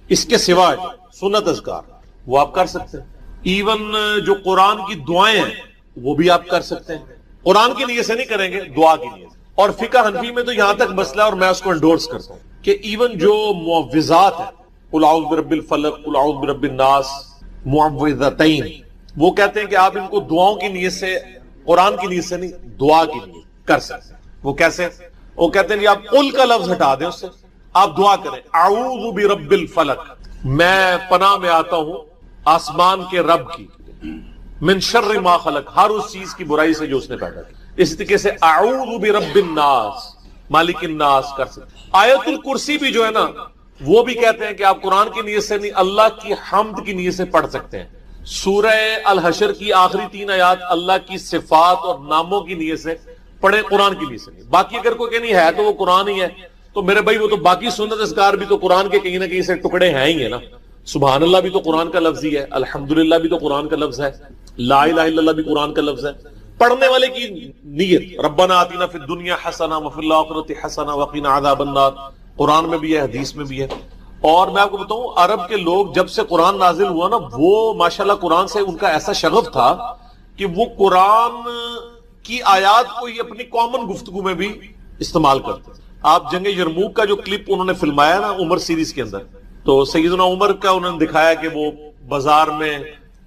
اس کے سوا سنت اذکار وہ آپ کر سکتے ہیں. ایون جو قرآن کی دعائیں ہیں وہ بھی آپ کر سکتے ہیں. قرآن کی نیت سے نہیں کریں گے, دعا کی نیت سے. اور فقہ حنفی میں تو یہاں تک مسئلہ, اور میں اس کو انڈورس کرتا ہوں, کہ ایون جو معوذات ہیں, قل اعوذ برب الفلق, قل اعوذ برب الناس, معوذتین, وہ کہتے ہیں کہ آپ ان کو دعاؤں کی نیت سے, قرآن کی نیت سے نہیں, دعا کی نیت کر سکتے ہیں. وہ کیسے؟ وہ کہتے ہیں کہ آپ قل کا لفظ ہٹا دیں اس سے, آپ دعا کریں اعوذ برب الفلق, میں پناہ میں آتا ہوں آسمان کے رب کی, من شر ما خلق، ہر اس چیز کی برائی سے جو اس نے پیدا کی۔ اس طریقے سے اعوذ برب الناس، مالک الناس کر سکتے۔ آیت الکرسی بھی جو ہے نا وہ بھی کہتے ہیں کہ آپ قرآن کی نیت سے نہیں، اللہ کی حمد کی نیت سے پڑھ سکتے ہیں۔ سورہ الحشر کی آخری 3 آیات اللہ کی صفات اور ناموں کی نیت سے پڑھیں، قرآن کی نیت سے نہیں۔ باقی اگر کوئی کہیں نہیں ہے تو وہ قرآن ہی ہے، تو میرے بھائی وہ تو باقی سنت اذکار بھی تو قرآن کے کہیں نہ کہیں سے ٹکڑے ہیں ہی ہے نا۔ سبحان اللہ بھی تو قرآن کا لفظ ہی ہے، الحمدللہ بھی تو قرآن کا لفظ ہے، لا الہ الا اللہ بھی قرآن کا لفظ ہے۔ پڑھنے والے کی نیت ربنا آتنا فی الدنیا حسنہ وفی الآخرۃ حسنہ وقنا عذاب النار، قرآن میں بھی ہے، حدیث میں بھی ہے۔ اور میں آپ کو بتاؤں، عرب کے لوگ جب سے قرآن نازل ہوا نا، وہ ماشاءاللہ قرآن سے ان کا ایسا شغف تھا کہ وہ قرآن کی آیات کو یہ اپنی کامن گفتگو میں بھی استعمال کرتے تھے۔ آپ جنگ یرموک کا جو کلپ انہوں نے فلمایا نا عمر سیریز کے اندر، تو سیدنا عمر کا انہوں نے دکھایا کہ وہ بازار میں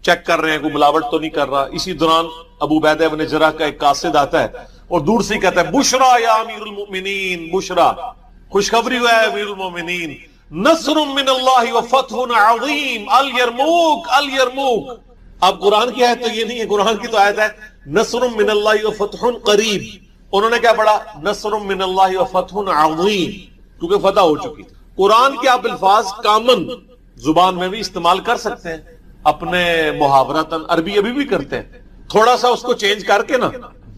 چیک کر رہے ہیں کوئی ملاوٹ تو نہیں کر رہا۔ اسی دوران ابو عبیدہ بن جراح کا ایک قاصد آتا ہے اور دور سے ہی کہتا ہے بشرا یا امیر المؤمنین، بشرا خوشخبری ہوا ہے امیر المؤمنین، نصر من اللہ وفتح عظیم الیرموک الیرموک۔ اب قرآن کی آیت تو یہ نہیں ہے، قرآن کی تو آیت ہے نصر من اللہ وفتح قریب۔ انہوں نے کیا پڑھا؟ نصر من اللہ وفتح عظیم، کیونکہ فتح ہو چکی تھی۔ قرآن کے آپ الفاظ کامن زبان میں بھی استعمال کر سکتے ہیں، اپنے محاورتاً عربی ابھی بھی کرتے ہیں، تھوڑا سا اس کو چینج کر کے نا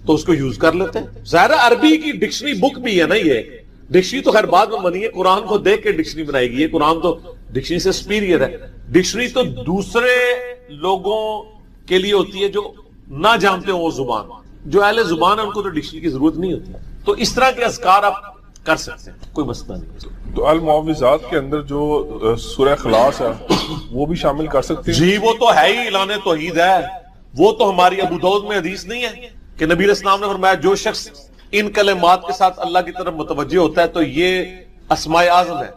تو اس کو یوز کر لیتے ہیں۔ ظاہر عربی کی ڈکشنری بک بھی ہے نا، یہ ڈکشنری تو خیر بعد میں بنی ہے، قرآن کو دیکھ کے ڈکشنری بنائی گئی ہے، قرآن تو ڈکشنری سے سپیریئر ہے۔ ڈکشنری تو دوسرے لوگوں کے لیے ہوتی ہے جو نہ جانتے ہوں وہ زبان، جو اہل زبان ہے ان کو تو ڈکشنری کی ضرورت نہیں ہوتی۔ تو اس طرح کے اذکار آپ کر سکتے ہیں، کوئی مسئلہ نہیں۔ تو المعوذات کے اندر جو سورہ اخلاص ہے وہ بھی شامل کر سکتے ہیں؟ جی وہ تو ہے ہی اعلان توحید ہے، وہ تو ہماری ابو داؤد میں حدیث نہیں ہے کہ نبی علیہ السلام نے فرمایا جو شخص ان کلمات کے ساتھ اللہ کی طرف متوجہ ہوتا ہے تو یہ اسماء اعظم ہے۔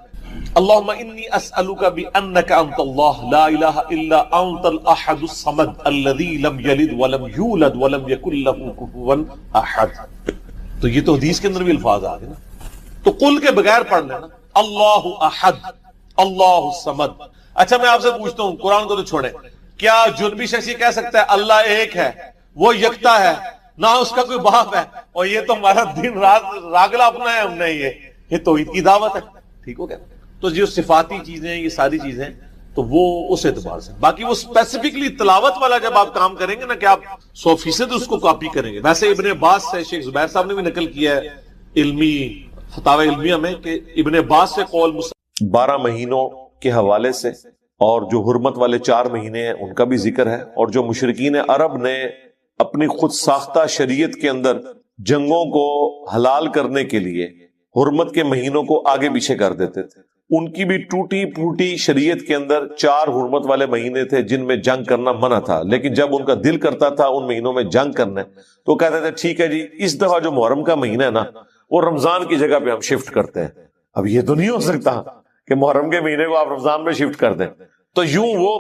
اللہم انی اسألک بانک انت اللہ لا الہ الا انت الاحد الصمد الذی لم یلد ولم یولد ولم یکن لہ کفوا احد۔ تو یہ تو حدیث کے اندر بھی الفاظ آ گئے نا، تو قل کے بغیر پڑھ لینا اللہ احد اللہ الصمد۔ اچھا میں آپ سے پوچھتا ہوں، قرآن کو تو چھوڑیں، کیا جنبی شخص یہ کہہ سکتا ہے اللہ ایک ہے، وہ یکتا ہے، نہ اس کا کوئی باپ ہے، اور یہ تو ہمارا دن رات راگلا اپنا ہے، ہم نے یہ توحید کی دعوت ہے؟ ٹھیک ہو گیا۔ تو جو صفاتی چیزیں یہ ساری چیزیں تو وہ اس اعتبار سے، باقی وہ اسپیسیفکلی تلاوت والا جب آپ کام کریں گے نا کہ آپ 100% اس کو کاپی کریں گے۔ ویسے ابن عباس سے شیخ زبیر صاحب نے بھی نقل کیا ہے علمی فتاوی علمیہ میں کہ ابن عباس سے قول 12 مہینوں کے حوالے سے، اور جو حرمت والے 4 مہینے ہیں ان کا بھی ذکر ہے، اور جو مشرکین عرب نے اپنی خود ساختہ شریعت کے اندر جنگوں کو حلال کرنے کے لیے حرمت کے مہینوں کو آگے پیچھے کر دیتے تھے، ان کی بھی ٹوٹی پھوٹی شریعت کے اندر 4 حرمت والے مہینے تھے جن میں جنگ کرنا منع تھا، لیکن جب ان کا دل کرتا تھا ان مہینوں میں جنگ کرنا تو کہتے تھے ٹھیک ہے جی اس دفعہ جو محرم کا مہینہ ہے نا وہ رمضان کی جگہ پہ ہم شفٹ کرتے ہیں۔ اب یہ تو نہیں ہو سکتا کہ محرم کے مہینے کو آپ رمضان میں شفٹ کر دیں، تو یوں وہ